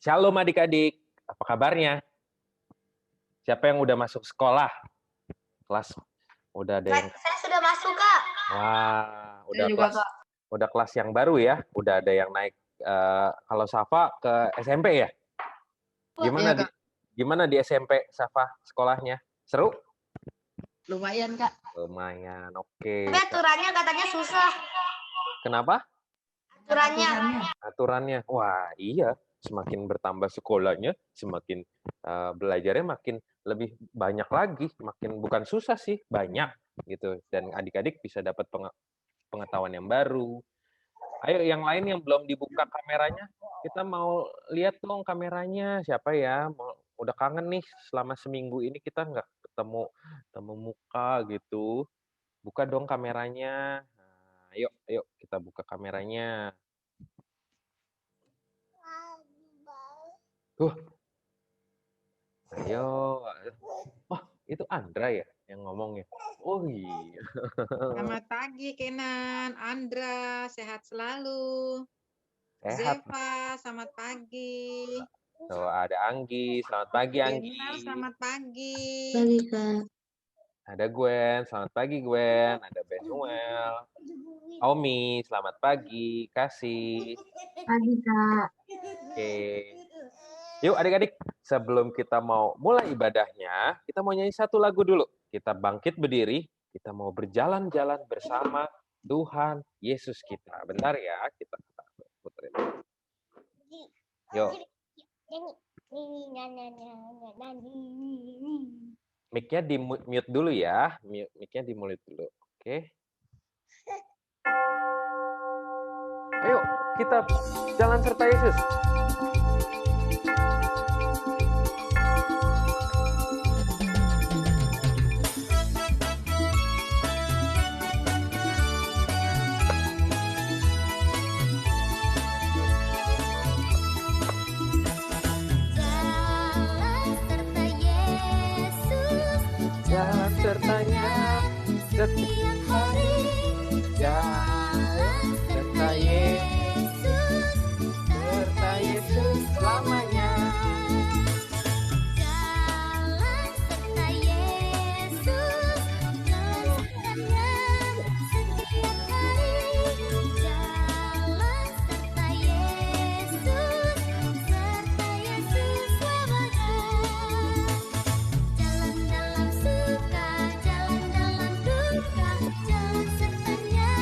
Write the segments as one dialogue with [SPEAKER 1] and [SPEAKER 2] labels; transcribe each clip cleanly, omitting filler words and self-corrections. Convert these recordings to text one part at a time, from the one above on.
[SPEAKER 1] Shalom adik-adik, apa kabarnya? Siapa yang udah masuk sekolah? Kelas udah ada yang
[SPEAKER 2] Saya sudah masuk, Kak.
[SPEAKER 1] wah,
[SPEAKER 3] Saya juga, Kak.
[SPEAKER 1] udah kelas yang baru ya, udah ada yang naik kalau Safa ke SMP ya? Gimana
[SPEAKER 3] Iya, Kak.
[SPEAKER 1] gimana di SMP Safa sekolahnya? Seru?
[SPEAKER 3] Lumayan, Kak.
[SPEAKER 1] Lumayan, oke.
[SPEAKER 2] Tapi aturannya katanya susah.
[SPEAKER 1] Kenapa?
[SPEAKER 2] Aturannya.
[SPEAKER 1] Aturannya, wah iya. Semakin bertambah sekolahnya, semakin belajarnya makin lebih banyak lagi, makin bukan susah sih, banyak gitu. Dan adik-adik bisa dapat pengetahuan yang baru. Ayo yang lain yang belum dibuka kameranya, kita mau lihat dong kameranya siapa ya? Udah kangen nih selama seminggu ini kita nggak ketemu muka gitu. Buka dong kameranya. Nah, yuk kita buka kameranya. Ayo. Oh, itu Andra ya yang ngomongnya. Oh iya.
[SPEAKER 4] Selamat pagi Kenan, Andra, sehat selalu.
[SPEAKER 1] Sehat.
[SPEAKER 4] Zeva, selamat pagi.
[SPEAKER 1] Tuh ada Anggi, selamat pagi Anggi.
[SPEAKER 4] Benar, selamat pagi.
[SPEAKER 3] Pagi, Kak.
[SPEAKER 1] Ada Gwen, selamat pagi Gwen. Ada Benuel. Omi, selamat pagi. Kasih.
[SPEAKER 3] Pagi, Kak.
[SPEAKER 1] Oke. Yuk adik-adik, sebelum kita mau mulai ibadahnya, kita mau nyanyi satu lagu dulu. Kita bangkit berdiri, kita mau berjalan-jalan bersama Tuhan Yesus kita. Bentar ya, kita puterin. Yuk. Mic-nya di mute dulu ya. Mic-nya di mute dulu. Oke. Ayo, kita jalan serta Yesus. Jalan sertanya setiap hari, jalan serta Yesus selamanya.
[SPEAKER 5] Jalan serta Yesus, jalan sertanya setiap hari. Jalan serta Yesus selamanya. Jalan dalam suka, jalan dalam duka, jalan sertanya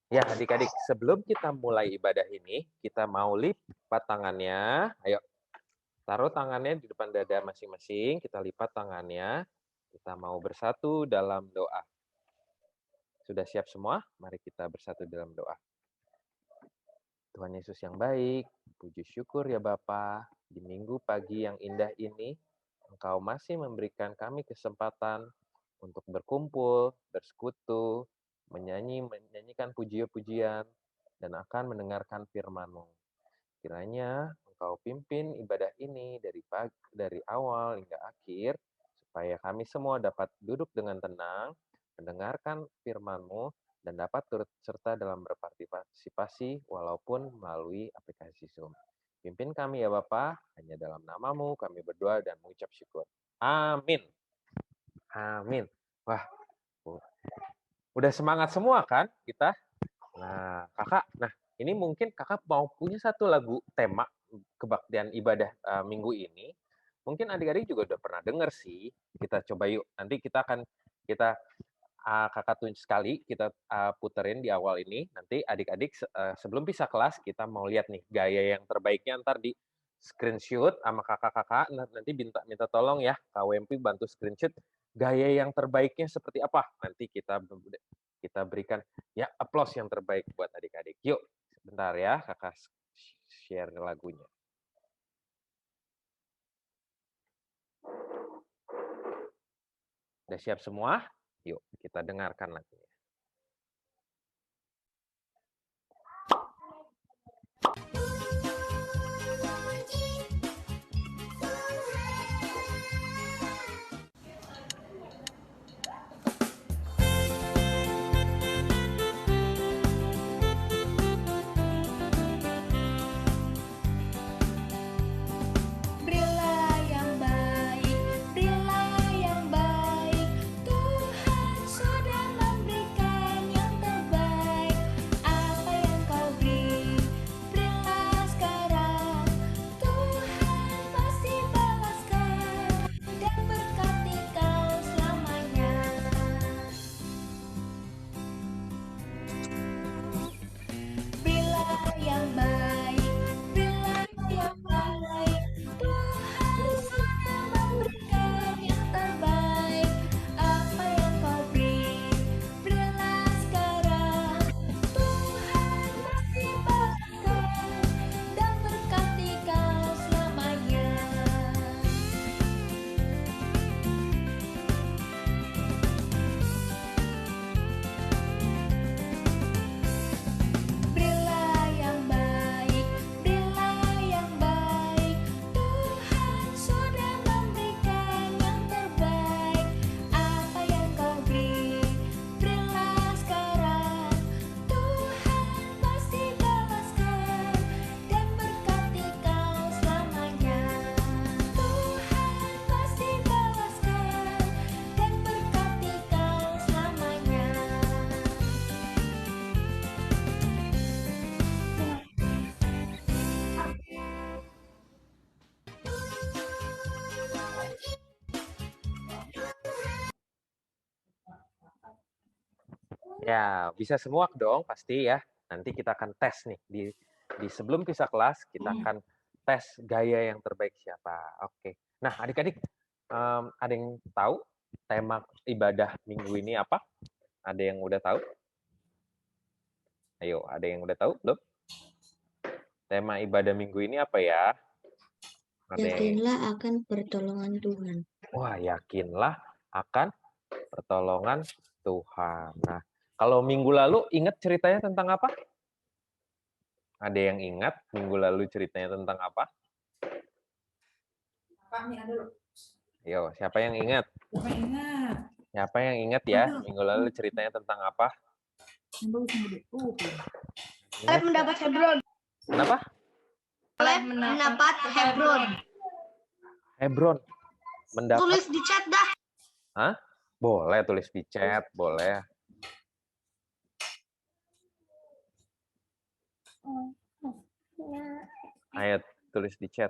[SPEAKER 1] Ya, adik-adik, sebelum kita mulai ibadah ini, kita mau lipat tangannya. Ayo, taruh tangannya di depan dada masing-masing, kita lipat tangannya. Kita mau bersatu dalam doa. Sudah siap semua? Mari kita bersatu dalam doa. Tuhan Yesus yang baik, puji syukur ya Bapa, di minggu pagi yang indah ini, Engkau masih memberikan kami kesempatan untuk berkumpul, bersekutu, menyanyikan pujian-pujian, dan akan mendengarkan firman-Mu. Kiranya Engkau pimpin ibadah ini dari awal hingga akhir, supaya kami semua dapat duduk dengan tenang, mendengarkan firman-Mu, dan dapat turut serta dalam berpartisipasi walaupun melalui aplikasi Zoom. Pimpin kami ya Bapa, hanya dalam nama-Mu kami berdoa dan mengucap syukur. Amin. Amin. Wah, udah semangat semua kan kita? Nah, Kakak, ini mungkin Kakak mau punya satu lagu tema kebaktian ibadah minggu ini. Mungkin adik-adik juga udah pernah dengar sih. Kita coba yuk. Nanti Kakak tunjuk sekali, kita puterin di awal ini. Nanti adik-adik sebelum pisah kelas, kita mau lihat nih gaya yang terbaiknya ntar di screenshot sama kakak-kakak. Nanti minta tolong ya, KWMP bantu screenshot gaya yang terbaiknya seperti apa. Nanti kita berikan ya applause yang terbaik buat adik-adik. Yuk, sebentar ya, kakak share lagunya. Udah siap semua? Yuk, kita dengarkan lagunya.
[SPEAKER 5] Berilah yang baik, berilah yang baik. Tuhan sudah memberikan yang terbaik. Apa yang kau beri, berilah sekarang. Tuhan pasti balaskan dan berkati kau selamanya. Berilah yang baik, berilah yang baik. Tuhan sudah memberikan yang terbaik. Apa yang kau beri, berilah sekarang. Tuhan pasti balaskan dan berkati kau selamanya. Berilah yang baik, berilah yang baik. Tuhan sudah memberikan yang terbaik. Apa yang kau beri, berilah sekarang. Tuhan pasti balaskan dan berkati kau selamanya. Tuhan pasti balaskan dan berkati kau selamanya.
[SPEAKER 1] Ya, bisa semua dong pasti ya. Nanti kita akan tes nih di sebelum pisah kelas kita akan tes gaya yang terbaik siapa. Oke. Nah, adik-adik ada yang tahu tema ibadah minggu ini apa? Ada yang udah tahu? Ayo, ada yang udah tahu belum? Tema ibadah minggu ini apa ya? Ada yang...
[SPEAKER 3] Yakinlah akan pertolongan Tuhan.
[SPEAKER 1] Wah, yakinlah akan pertolongan Tuhan. Nah, kalau minggu lalu ingat ceritanya tentang apa? Ada yang ingat minggu lalu ceritanya tentang apa? Yo, siapa yang ingat? Siapa yang ingat ya? Minggu lalu ceritanya tentang apa?
[SPEAKER 2] Oleh mendapat Hebron.
[SPEAKER 1] Kenapa?
[SPEAKER 2] Oleh mendapat Hebron.
[SPEAKER 1] Hebron. Mendapat.
[SPEAKER 2] Tulis di chat dah.
[SPEAKER 1] Hah? Boleh tulis di chat, boleh. Ayo tulis di chat.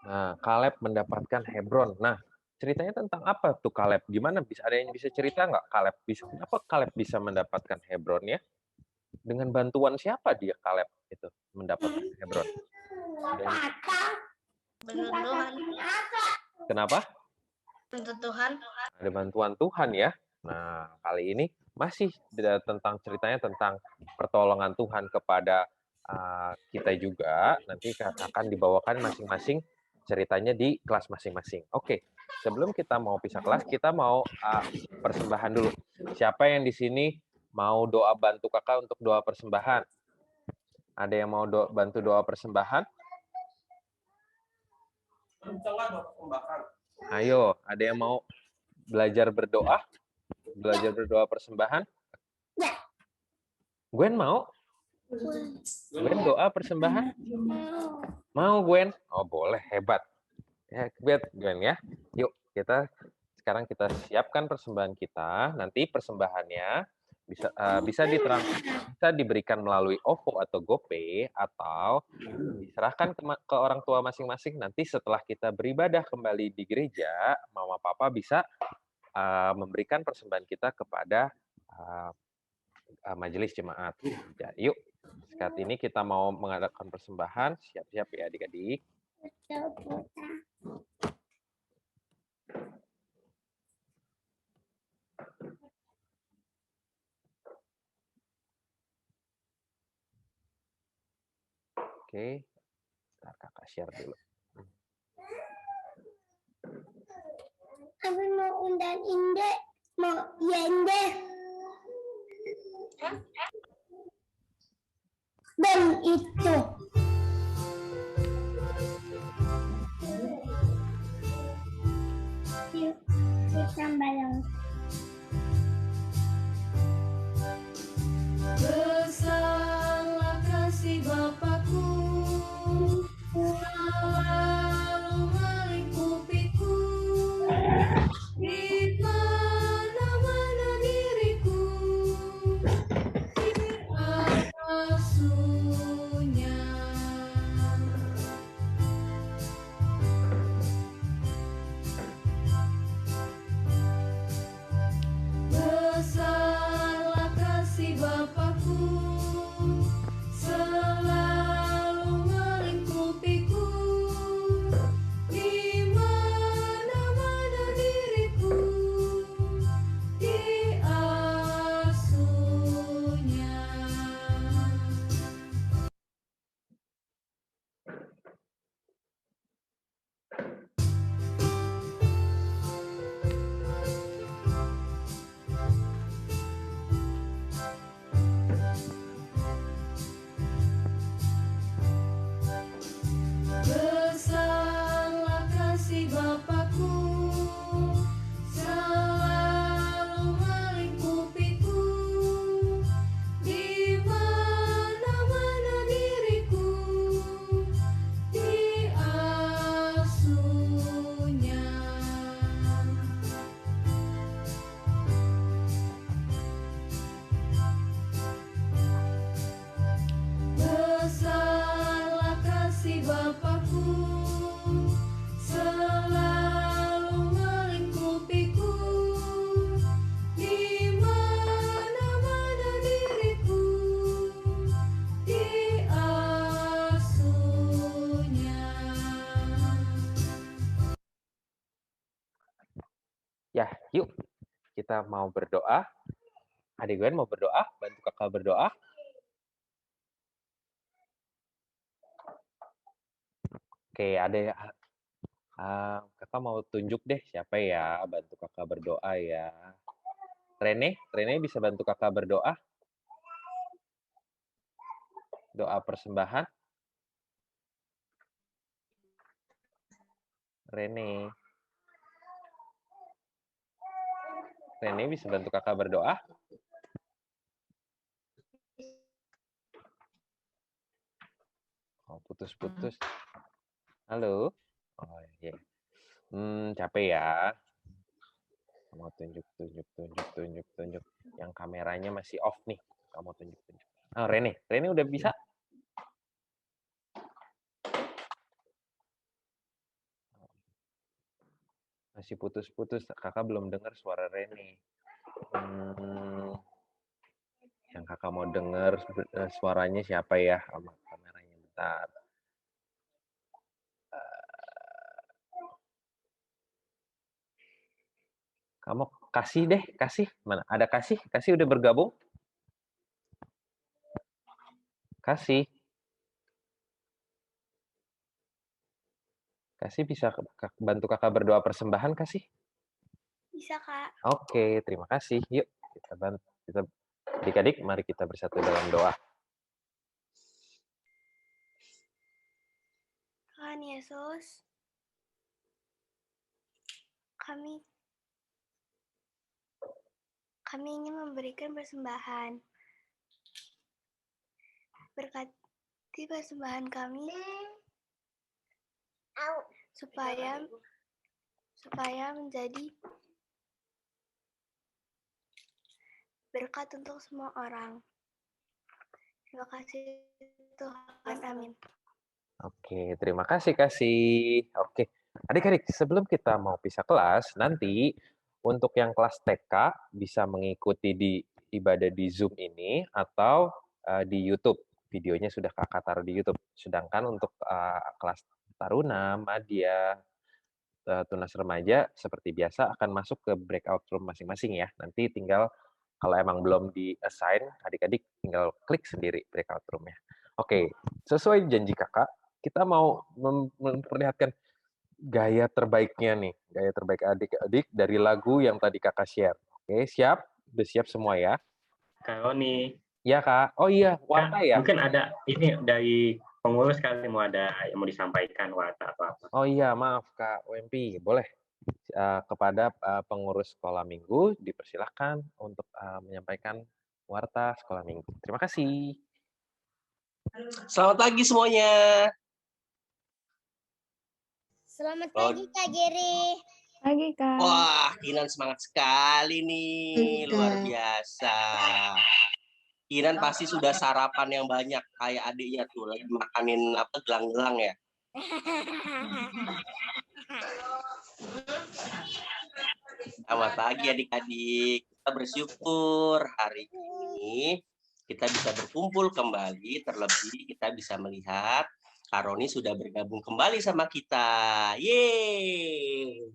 [SPEAKER 1] Nah, Kaleb mendapatkan Hebron. Nah, ceritanya tentang apa tuh Kaleb? Gimana bisa ada yang bisa cerita nggak Kaleb bisa? Kenapa Kaleb bisa mendapatkan Hebron ya? Dengan bantuan siapa dia Kaleb itu mendapatkan Hebron?
[SPEAKER 2] Bantuan Tuhan.
[SPEAKER 1] Kenapa?
[SPEAKER 2] Bantuan Tuhan.
[SPEAKER 1] Ada bantuan Tuhan ya. Nah, kali ini masih tentang ceritanya tentang pertolongan Tuhan kepada kita juga. Nanti akan dibawakan masing-masing ceritanya di kelas masing-masing. Oke, sebelum kita mau pisah kelas, kita mau persembahan dulu. Siapa yang di sini mau doa bantu kakak untuk doa persembahan? Ada yang mau bantu doa persembahan? Ayo, ada yang mau belajar berdoa? Belajar berdoa persembahan? Gwen mau? Gwen doa persembahan? Mau Gwen? Oh boleh, hebat. Ya, Gwen ya. Yuk sekarang kita siapkan persembahan kita. Nanti persembahannya bisa diberikan melalui OVO atau GoPay atau diserahkan ke orang tua masing-masing. Nanti setelah kita beribadah kembali di gereja, mama papa bisa memberikan persembahan kita kepada majelis jemaat. Ya, yuk, saat ini kita mau mengadakan persembahan. Siap-siap ya adik-adik. Oke, ntar kakak share dulu.
[SPEAKER 3] Aku mau undang Inde, mau Yende. Dan itu. Yuk, kita bareng.
[SPEAKER 5] Besarlah kasih Bapakku, selalu melingkupiku, di mana-mana diriku, diasuhnya. Besarlah kasih Bapakku, selalu melingkupiku, di mana-mana diriku, diasuhnya. Besarlah kasih Bapakku, selalu melingkupiku, di mana-mana diriku, diasuhnya. Besarlah kasih Bapakku, selalu melingkupiku, di mana-mana diriku, diasuhnya.
[SPEAKER 1] Ya, yuk kita mau berdoa. Adik Gwen mau berdoa, bantu kakak berdoa. Oke, kakak mau tunjuk deh siapa ya, bantu kakak berdoa ya. Rene bisa bantu kakak berdoa. Doa persembahan. Rene bisa bantu kakak berdoa. Oh, putus-putus. Halo. Oh iya. Capek ya. Kamu tunjuk. Yang kameranya masih off nih. Kamu tunjuk. Oh, Rene udah bisa? Masih putus-putus, kakak belum dengar suara Reni. Yang kakak mau dengar suaranya siapa ya? Sama kameranya bentar. Kamu kasih deh, kasih. Mana? Ada kasih? Kasih udah bergabung? Kasih. Kasih bisa bantu kakak berdoa persembahan, kasih?
[SPEAKER 3] Bisa, Kak.
[SPEAKER 1] Oke, terima kasih. Yuk, kita bantu. Adik-adik, mari kita bersatu dalam doa.
[SPEAKER 3] Tuhan Yesus, kami ingin memberikan persembahan. Berkati persembahan kami supaya menjadi berkat untuk semua orang. Terima kasih Tuhan, amin.
[SPEAKER 1] Oke, terima kasih, kasih. Oke, adik-adik, sebelum kita mau pisah kelas, nanti untuk yang kelas TK bisa mengikuti di ibadah di Zoom ini atau di YouTube. Videonya sudah kakak taruh di YouTube. Sedangkan untuk kelas Taruna, Madya, Tunas Remaja, seperti biasa akan masuk ke breakout room masing-masing ya. Nanti tinggal kalau emang belum di-assign, adik-adik tinggal klik sendiri breakout room-nya. Oke, sesuai janji kakak, kita mau memperlihatkan gaya terbaiknya nih, gaya terbaik adik-adik dari lagu yang tadi kakak share. Oke, siap? Udah siap semua ya?
[SPEAKER 6] Kak Roni,
[SPEAKER 1] Ya kak. Oh iya,
[SPEAKER 6] Kak,
[SPEAKER 1] warta ya?
[SPEAKER 6] mungkin ada ini dari pengurus kali mau ada yang mau disampaikan warta atau apa.
[SPEAKER 1] Oh iya, maaf kak WMP, boleh. Kepada pengurus sekolah minggu dipersilahkan untuk menyampaikan warta sekolah minggu. Terima kasih.
[SPEAKER 7] Selamat pagi semuanya.
[SPEAKER 3] Selamat pagi, Kak Geri.
[SPEAKER 5] Pagi, Kak.
[SPEAKER 7] Wah, Kinan semangat sekali nih, luar biasa. Kinan pasti sudah sarapan yang banyak kayak adiknya tuh lagi makanin apa gelang-gelang ya. Selamat pagi adik-adik. Kita bersyukur hari ini kita bisa berkumpul kembali, terlebih kita bisa melihat Kak Roni sudah bergabung kembali sama kita. Yeay!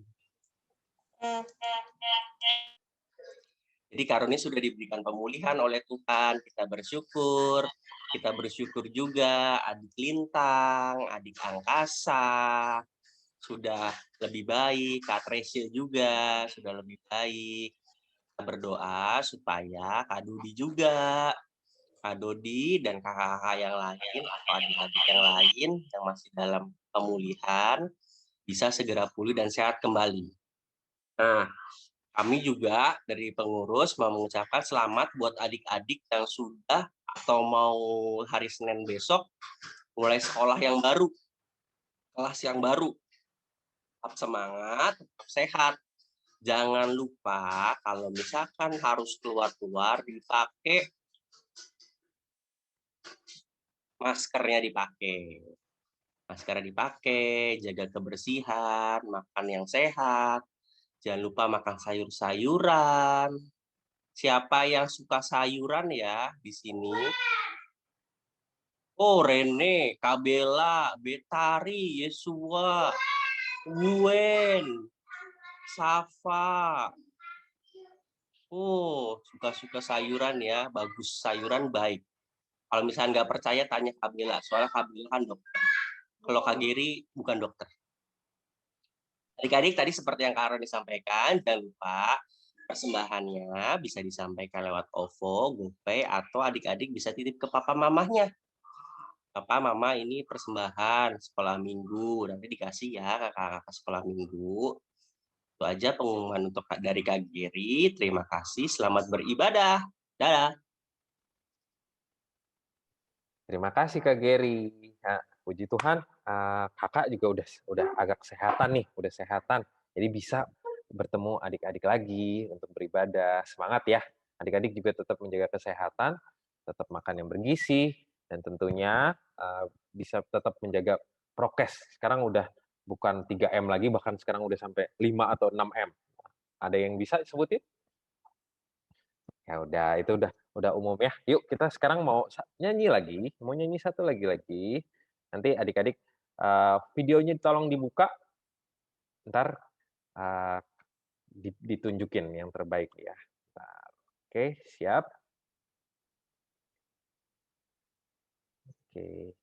[SPEAKER 7] Jadi Kak Roni sudah diberikan pemulihan oleh Tuhan, kita bersyukur. Kita bersyukur juga adik Lintang, adik Angkasa, sudah lebih baik, Kak Tresya juga sudah lebih baik. Kita berdoa supaya Kak Dodi juga, Kak Dodi dan kakak-kakak yang lain atau adik-adik yang lain yang masih dalam pemulihan bisa segera pulih dan sehat kembali. Nah, kami juga dari pengurus mau mengucapkan selamat buat adik-adik yang sudah atau mau hari Senin besok mulai sekolah yang baru, kelas yang baru. Tetap semangat, tetap sehat. Jangan lupa kalau misalkan harus keluar-keluar dipakai maskernya dipakai. Maskernya dipakai, jaga kebersihan, makan yang sehat. Jangan lupa makan sayur-sayuran. Siapa yang suka sayuran ya di sini? Oh, Rene, Kabela, Betari, Yesua, Gwen, Safa. Oh, suka-suka sayuran ya, bagus sayuran baik. Kalau misalnya nggak percaya tanya Kabela, soalnya Kabela kan dokter. Kalau Kak Geri bukan dokter. Adik-adik tadi seperti yang Kak Aaron disampaikan, jangan lupa persembahannya bisa disampaikan lewat OVO, GoPay, atau adik-adik bisa titip ke papa mamahnya. Papa, mama ini persembahan sekolah minggu, nanti dikasih ya kakak-kakak sekolah minggu. Itu aja pengumuman untuk dari Kak Geri. Terima kasih, selamat beribadah. Dadah.
[SPEAKER 1] Terima kasih Kak Geri. Nah, puji Tuhan, kakak juga udah agak kesehatan nih, udah sehatan. Jadi bisa bertemu adik-adik lagi untuk beribadah. Semangat ya. Adik-adik juga tetap menjaga kesehatan, tetap makan yang bergizi, dan tentunya bisa tetap menjaga prokes. Sekarang udah bukan 3M lagi, bahkan sekarang udah sampai 5 atau 6M. Ada yang bisa sebutin? Ya udah, itu udah umum ya. Yuk kita sekarang mau nyanyi lagi, mau nyanyi satu lagi. Nanti adik-adik videonya tolong dibuka, ntar ditunjukin yang terbaik ya. Bentar. Oke, siap. Oke.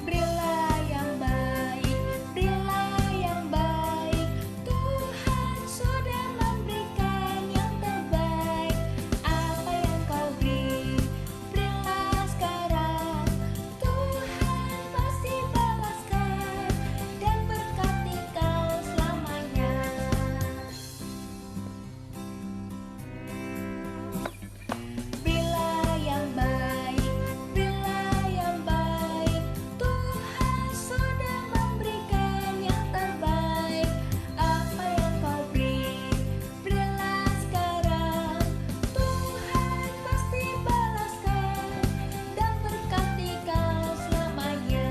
[SPEAKER 5] Berilah yang baik, berilah yang baik. Tuhan sudah memberikan yang terbaik. Apa yang kau beri, berilah sekarang. Tuhan pasti balaskan dan berkati kau selamanya. Berilah yang baik, berilah yang baik. Tuhan sudah memberikan yang terbaik. Apa yang kau beri, berilah sekarang. Tuhan pasti balaskan dan berkati kau selamanya.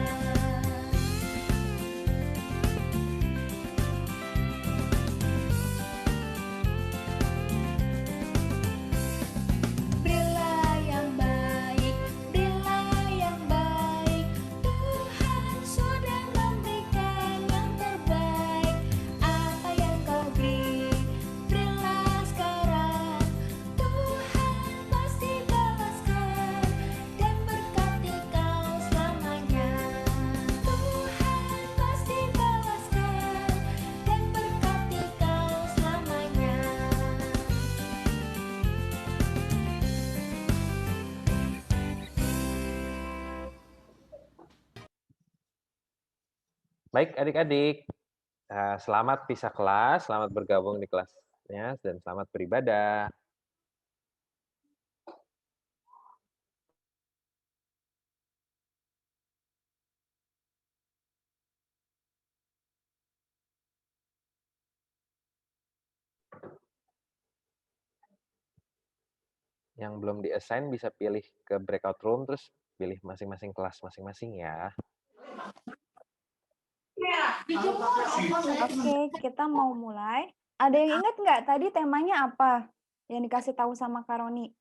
[SPEAKER 5] Berilah yang baik, berilah yang baik. Tuhan sudah memberikan yang terbaik. Apa yang kau beri, berilah sekarang. Tuhan pasti balaskan dan berkati kau selamanya. Tuhan pasti balaskan dan berkati kau selamanya.
[SPEAKER 1] Baik adik-adik, selamat pisah kelas, selamat bergabung di kelasnya, dan selamat beribadah. Yang belum di-assign bisa pilih ke breakout room, terus pilih masing-masing kelas masing-masing ya.
[SPEAKER 8] Oke, kita mau mulai. Ada yang ingat nggak tadi temanya apa yang dikasih tahu sama Karoni?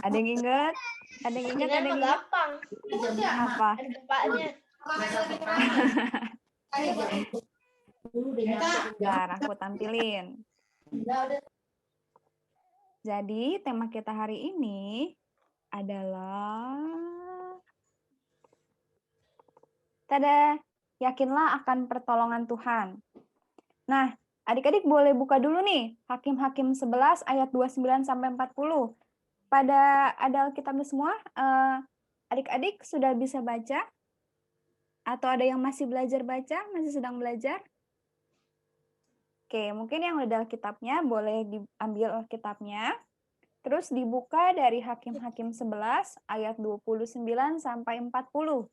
[SPEAKER 8] Ada yang ingat? Ada yang ingat? Ada yang ingat?
[SPEAKER 2] gampang.
[SPEAKER 8] Apa?
[SPEAKER 2] Ada depannya.
[SPEAKER 8] Bentar, aku tampilin. Jadi, tema kita hari ini adalah tada, yakinlah akan pertolongan Tuhan. Nah, adik-adik boleh buka dulu nih, Hakim-Hakim 11 ayat 29 sampai 40. Pada ada Alkitabnya semua, adik-adik sudah bisa baca? Atau ada yang masih belajar baca, masih sedang belajar? Oke, mungkin yang udah Alkitabnya boleh diambil Alkitabnya. Terus dibuka dari Hakim-Hakim 11 ayat 29 sampai 40.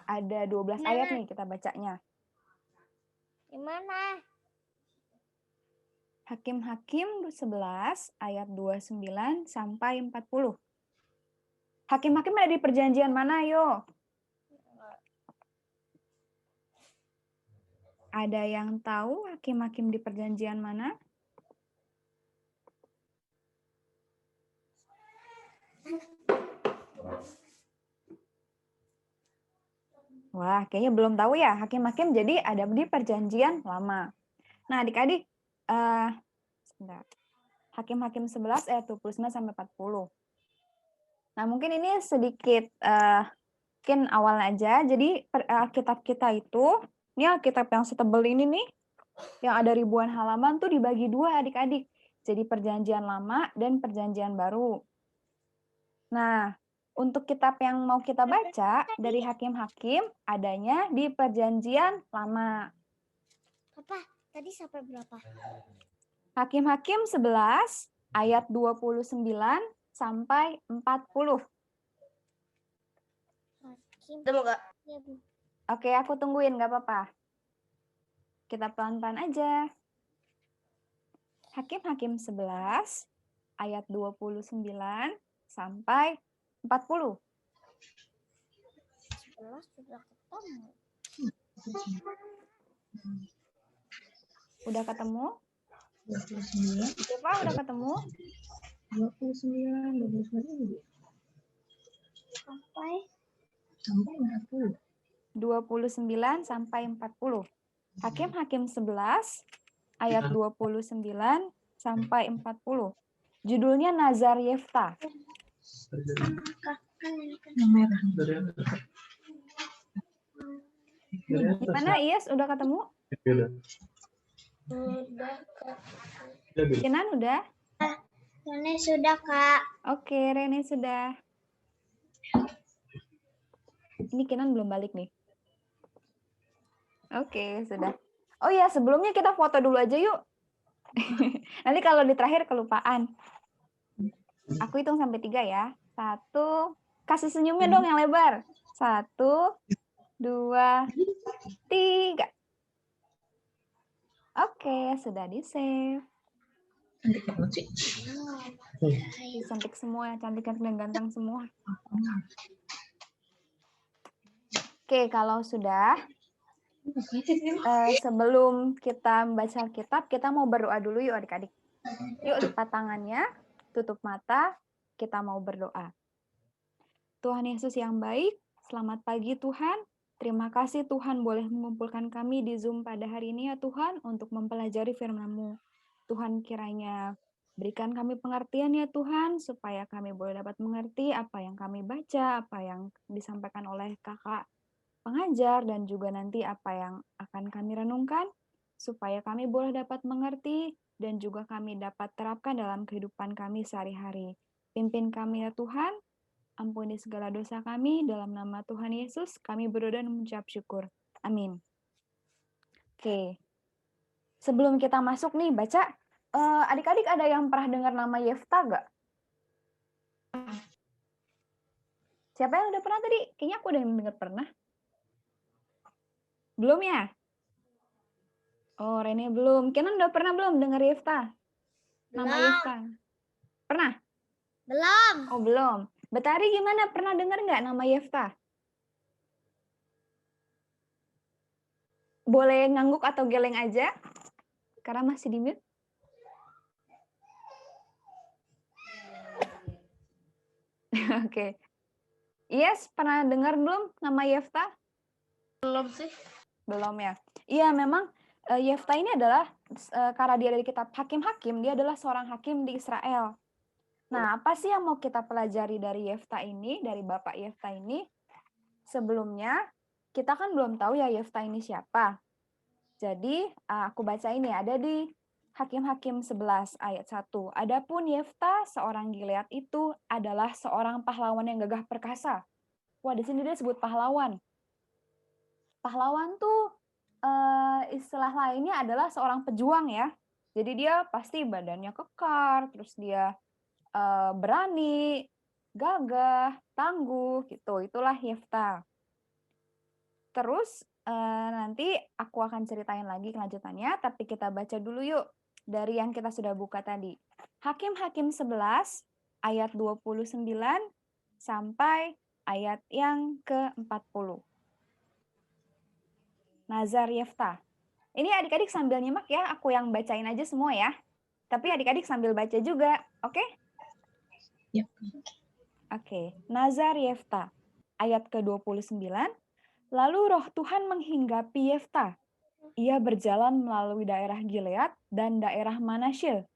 [SPEAKER 8] Ada 12 ayat nih kita bacanya.
[SPEAKER 3] Gimana?
[SPEAKER 8] Hakim-Hakim 11 ayat 29 sampai 40. Hakim-Hakim ada di perjanjian mana, ayo? Ada yang tahu Hakim-Hakim di perjanjian mana? Wah, kayaknya belum tahu ya. Hakim-Hakim jadi ada di perjanjian lama. Nah, adik-adik, sebentar. Hakim-Hakim 11 ayat 29 sampai 40. Nah, mungkin ini sedikit mungkin awal aja. Jadi Alkitab kita itu, ini Alkitab yang setebal ini nih, yang ada ribuan halaman tuh dibagi dua adik-adik. Jadi perjanjian lama dan perjanjian baru. Nah, untuk kitab yang mau kita baca dari Hakim-Hakim adanya di perjanjian lama.
[SPEAKER 3] Papa, tadi sampai berapa?
[SPEAKER 8] Hakim-Hakim 11 ayat 29 sampai 40.
[SPEAKER 3] Hakim.
[SPEAKER 2] Ketemu Kak?
[SPEAKER 3] Ya, Bu.
[SPEAKER 8] Oke, aku tungguin, nggak apa-apa. Kita pelan-pelan aja. Hakim-Hakim 11, ayat 29 sampai 40.
[SPEAKER 3] 11 sudah ketemu.
[SPEAKER 8] Udah ketemu?
[SPEAKER 3] 29.
[SPEAKER 8] Siapa udah ketemu?
[SPEAKER 3] 29 sampai 40.
[SPEAKER 8] 29 sampai 40. Hakim-Hakim 11 ayat 29 sampai 40. Judulnya Nazar Yefta. Gimana Iyas, udah ketemu?
[SPEAKER 3] Sudah.
[SPEAKER 8] Kinan udah?
[SPEAKER 3] Ini sudah, Kak.
[SPEAKER 8] Oke, Rene sudah. Ini Kinan belum balik nih. Oke, sudah. Oh ya, sebelumnya kita foto dulu aja yuk. Nanti kalau di terakhir kelupaan. Aku hitung sampai 3 ya. 1, kasih senyumnya dong yang lebar. 1, 2, 3. Oke, sudah di-save. Cantik semua, cantik-cantik dan ganteng semua. Oke, kalau sudah, sebelum kita membaca Alkitab, kita mau berdoa dulu yuk adik-adik. Yuk lipat tangannya, tutup mata, kita mau berdoa. Tuhan Yesus yang baik, selamat pagi Tuhan. Terima kasih Tuhan boleh mengumpulkan kami di Zoom pada hari ini ya Tuhan untuk mempelajari firman-Mu. Tuhan kiranya berikan kami pengertian ya Tuhan supaya kami boleh dapat mengerti apa yang kami baca, apa yang disampaikan oleh kakak pengajar dan juga nanti apa yang akan kami renungkan supaya kami boleh dapat mengerti dan juga kami dapat terapkan dalam kehidupan kami sehari-hari. Pimpin kami ya Tuhan. Ampuni segala dosa kami, dalam nama Tuhan Yesus, kami berdoa dan mengucap syukur. Amin. Oke. Sebelum kita masuk nih, baca, adik-adik ada yang pernah dengar nama Yefta nggak? Siapa yang udah pernah tadi? Kayaknya aku udah dengar pernah. Belum ya? Oh, Rene belum. Kenan udah pernah belum dengar Yefta? Nama
[SPEAKER 3] Belum.
[SPEAKER 8] Yefta? Pernah?
[SPEAKER 3] Belum.
[SPEAKER 8] Oh, belum. Betari gimana? Pernah dengar nggak nama Yefta? Boleh ngangguk atau geleng aja? Karena masih di mute. Oke. Yes, pernah dengar belum nama Yefta?
[SPEAKER 2] Belum sih.
[SPEAKER 8] Belum ya? Iya, memang Yefta ini adalah, karena dia dari kitab Hakim-Hakim, dia adalah seorang hakim di Israel. Nah, apa sih yang mau kita pelajari dari Yefta ini, dari Bapak Yefta ini? Sebelumnya, kita kan belum tahu ya Yefta ini siapa. Jadi, aku baca ini ada di Hakim-Hakim 11 ayat 1. Adapun Yefta, seorang Gilead itu adalah seorang pahlawan yang gagah perkasa. Wah, di sini dia sebut pahlawan. Pahlawan tuh istilah lainnya adalah seorang pejuang ya. Jadi dia pasti badannya kekar, terus dia berani, gagah, tangguh, gitu. Itulah Yefta. Terus nanti aku akan ceritain lagi kelanjutannya, tapi kita baca dulu yuk dari yang kita sudah buka tadi. Hakim-Hakim 11 ayat 29 sampai ayat yang ke-40. Nazar Yefta. Ini adik-adik sambil nyimak ya, aku yang bacain aja semua ya. Tapi adik-adik sambil baca juga, oke? Oke, Nazar Yefta, ayat ke-29. Lalu roh Tuhan menghinggapi Yefta. Ia berjalan melalui daerah Gilead dan daerah Manasye.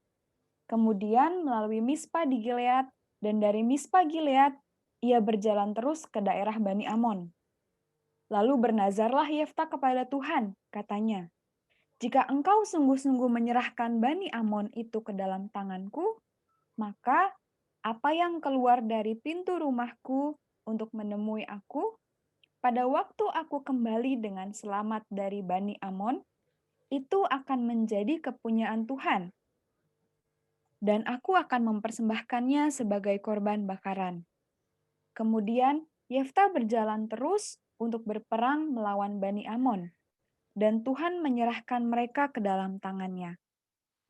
[SPEAKER 8] Kemudian melalui Mispa di Gilead, dan dari Mispa Gilead, ia berjalan terus ke daerah Bani Amon. Lalu bernazarlah Yefta kepada Tuhan, katanya, "Jika engkau sungguh-sungguh menyerahkan Bani Amon itu ke dalam tanganku, maka apa yang keluar dari pintu rumahku untuk menemui aku, pada waktu aku kembali dengan selamat dari Bani Amon, itu akan menjadi kepunyaan Tuhan. dan aku akan mempersembahkannya sebagai korban bakaran. Kemudian Yefta berjalan terus untuk berperang melawan Bani Amon, dan Tuhan menyerahkan mereka ke dalam tangannya.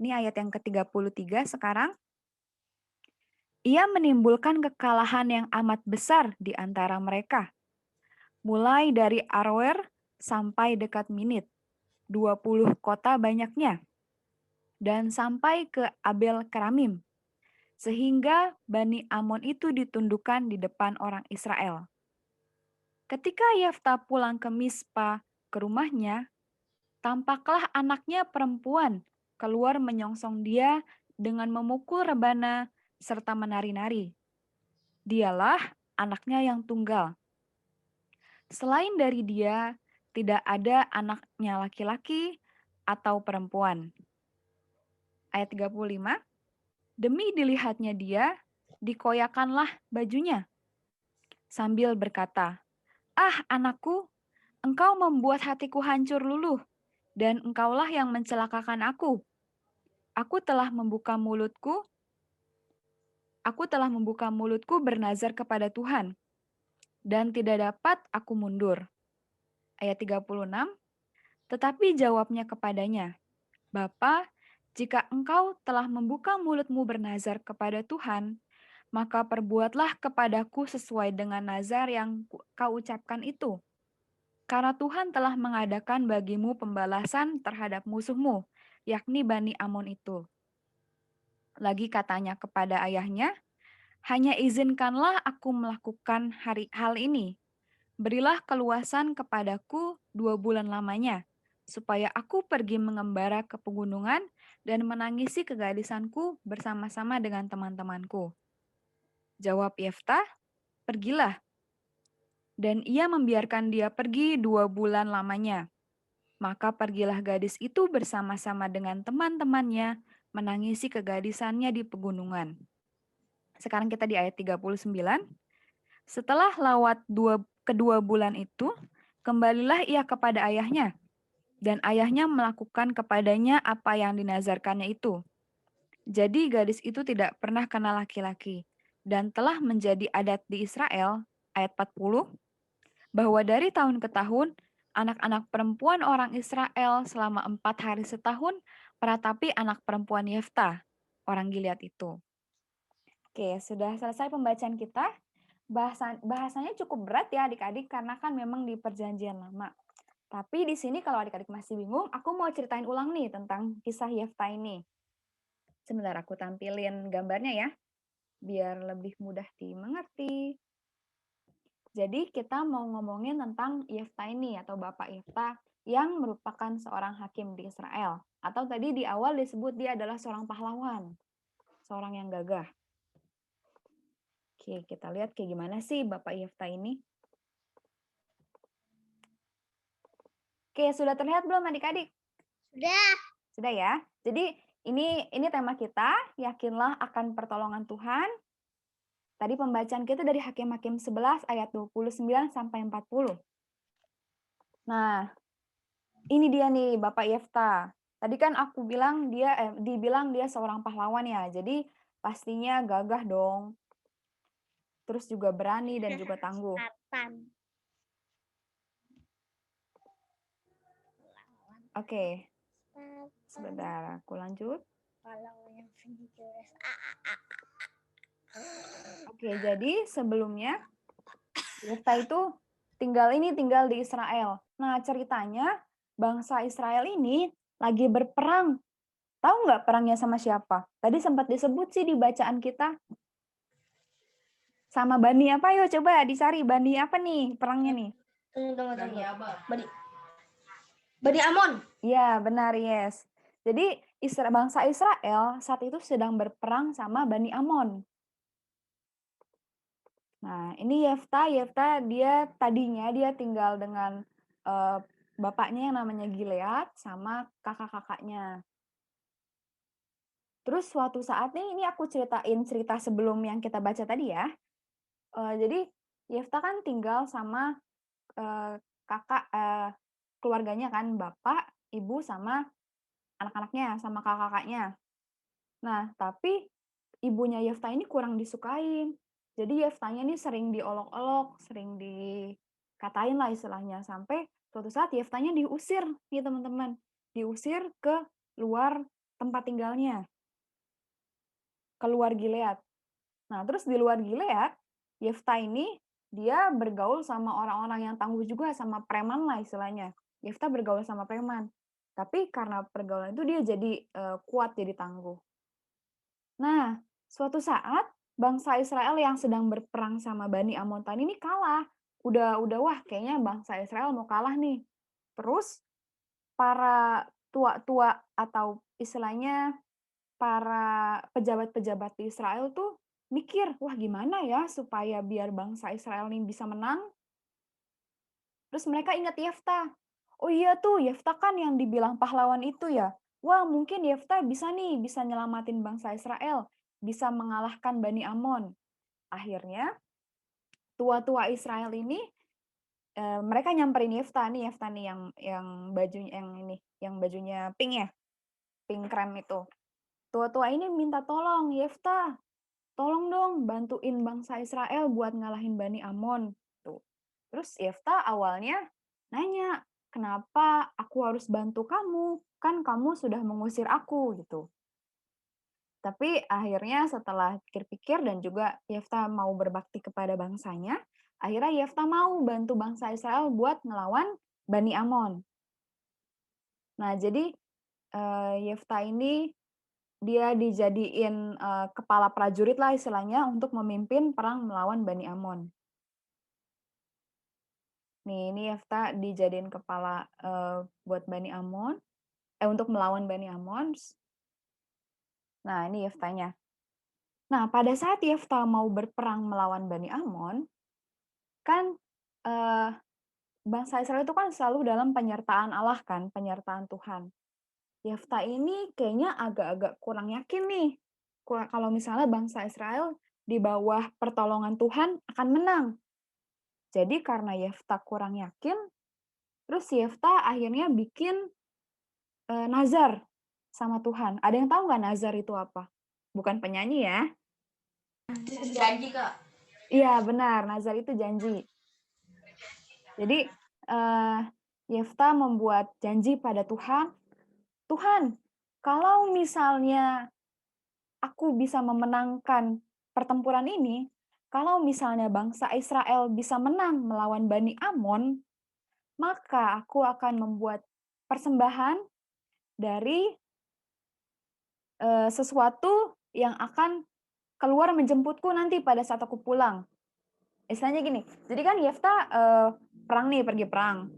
[SPEAKER 8] Ini ayat yang ke-33 sekarang. Ia menimbulkan kekalahan yang amat besar di antara mereka, mulai dari Aroer sampai dekat Minit, 20 kota banyaknya, dan sampai ke Abel Keramim, sehingga Bani Amon itu ditundukkan di depan orang Israel. Ketika Yefta pulang ke Mispa ke rumahnya, tampaklah anaknya perempuan keluar menyongsong dia dengan memukul rebana serta menari-nari. Dialah anaknya yang tunggal. Selain dari dia, tidak ada anaknya laki-laki atau perempuan. Ayat 35, demi dilihatnya dia, dikoyakanlah bajunya, sambil berkata, "Ah, anakku, engkau membuat hatiku hancur luluh, dan engkaulah yang mencelakakan aku. Aku telah membuka mulutku bernazar kepada Tuhan, dan tidak dapat aku mundur." Ayat 36, tetapi jawabnya kepadanya, "Bapa, jika engkau telah membuka mulutmu bernazar kepada Tuhan, maka perbuatlah kepadaku sesuai dengan nazar yang kau ucapkan itu. Karena Tuhan telah mengadakan bagimu pembalasan terhadap musuhmu, yakni Bani Amon itu." Lagi katanya kepada ayahnya, "Hanya izinkanlah aku melakukan hal ini. Berilah keluasan kepadaku 2 bulan lamanya, supaya aku pergi mengembara ke pegunungan dan menangisi kegadisanku bersama-sama dengan teman-temanku." Jawab Yefta, "Pergilah." Dan ia membiarkan dia pergi 2 bulan lamanya. Maka pergilah gadis itu bersama-sama dengan teman-temannya menangisi kegadisannya di pegunungan. Sekarang kita di ayat 39. Setelah lewat kedua bulan itu, kembalilah ia kepada ayahnya, dan ayahnya melakukan kepadanya apa yang dinazarkannya itu. Jadi gadis itu tidak pernah kenal laki-laki, dan telah menjadi adat di Israel, ayat 40, bahwa dari tahun ke tahun, anak-anak perempuan orang Israel selama 4 hari setahun meratapi anak perempuan Yefta, orang Gilead itu. Oke, sudah selesai pembacaan kita. Bahasanya cukup berat ya adik-adik, karena kan memang di perjanjian lama. Tapi di sini kalau adik-adik masih bingung, aku mau ceritain ulang nih tentang kisah Yefta ini. Sebentar aku tampilin gambarnya ya, biar lebih mudah dimengerti. Jadi kita mau ngomongin tentang Yefta ini atau Bapak Yefta yang merupakan seorang hakim di Israel. Atau tadi di awal disebut dia adalah seorang pahlawan, seorang yang gagah. Oke, kita lihat kayak gimana sih Bapak Yefta ini. Oke, sudah terlihat belum adik-adik?
[SPEAKER 3] Sudah.
[SPEAKER 8] Sudah ya. Jadi ini tema kita, yakinlah akan pertolongan Tuhan. Tadi pembacaan kita dari Hakim-Hakim 11 ayat 29 sampai 40. Nah, ini dia nih Bapak Yefta. Tadi kan aku bilang dibilang dia seorang pahlawan ya. Jadi pastinya gagah dong. Terus juga berani dan juga tangguh. Oke. Sebentar, aku lanjut. Oke, jadi sebelumnya Yefta itu tinggal di Israel. Nah, ceritanya bangsa Israel ini lagi berperang. Tahu nggak perangnya sama siapa? Tadi sempat disebut sih di bacaan kita. Sama Bani apa? Yuk coba dicari Bani apa nih perangnya nih?
[SPEAKER 2] Tunggu. Bani Amon.
[SPEAKER 8] Ya, benar, yes. Jadi bangsa Israel saat itu sedang berperang sama Bani Amon. Nah, ini Yefta dia tadinya tinggal dengan bapaknya yang namanya Gilead sama kakak-kakaknya. Terus suatu saat nih, ini aku ceritain cerita sebelum yang kita baca tadi ya. Jadi Yefta kan tinggal sama kakak keluarganya kan, bapak, ibu sama anak-anaknya sama kakak-kakaknya. Nah, tapi ibunya Yefta ini kurang disukain. Jadi Yeftanya ini sering diolok-olok, sering dikatain lah istilahnya. Sampai suatu saat Yeftanya diusir nih teman-teman. Diusir ke luar tempat tinggalnya, keluar Gilead. Nah, terus di luar Gilead, Yefta ini dia bergaul sama orang-orang yang tangguh juga, sama preman lah istilahnya. Yefta bergaul sama preman. Tapi karena pergaulan itu dia jadi kuat, jadi tangguh. Nah, suatu saat bangsa Israel yang sedang berperang sama Bani Amon tadi ini kalah. Udah wah kayaknya bangsa Israel mau kalah nih. Terus para tua-tua atau istilahnya para pejabat-pejabat di Israel tuh mikir, wah gimana ya supaya biar bangsa Israel ini bisa menang? Terus mereka ingat Yefta. Oh iya tuh, Yefta kan yang dibilang pahlawan itu ya. Wah mungkin Yefta bisa nih, bisa nyelamatin bangsa Israel. Bisa mengalahkan Bani Amon. Akhirnya, tua-tua Israel ini, mereka nyamperin Yefta nih yang bajunya yang bajunya pink ya, pink krem itu. Tua-tua ini minta tolong, Yefta, tolong dong bantuin bangsa Israel buat ngalahin Bani Amon. Tuh. Terus Yefta awalnya nanya, kenapa aku harus bantu kamu? Kan kamu sudah mengusir aku gitu. Tapi akhirnya setelah pikir-pikir dan juga Yefta mau berbakti kepada bangsanya, akhirnya Yefta mau bantu bangsa Israel buat ngelawan Bani Amon. Nah, jadi Yefta ini dia dijadiin kepala prajurit lah istilahnya untuk memimpin perang melawan Bani Amon. Nih, ini Yefta dijadiin kepala buat Bani Amon, untuk melawan Bani Amon. Nah, ini Yeftanya. Nah, pada saat Yefta mau berperang melawan Bani Amon, kan bangsa Israel itu kan selalu dalam penyertaan Allah kan, penyertaan Tuhan. Yefta ini kayaknya agak-agak kurang yakin nih. Kalau misalnya bangsa Israel di bawah pertolongan Tuhan akan menang. Jadi karena Yefta kurang yakin, terus Yefta akhirnya bikin nazar sama Tuhan. Ada yang tahu nggak nazar itu apa? Bukan penyanyi ya.
[SPEAKER 2] Janji, Kak.
[SPEAKER 8] Iya, benar. Nazar itu janji. Jadi Yefta membuat janji pada Tuhan, Tuhan, kalau misalnya aku bisa memenangkan pertempuran ini, kalau misalnya bangsa Israel bisa menang melawan Bani Amon, maka aku akan membuat persembahan dari sesuatu yang akan keluar menjemputku nanti pada saat aku pulang. Istilahnya gini, jadi kan Yefta pergi perang.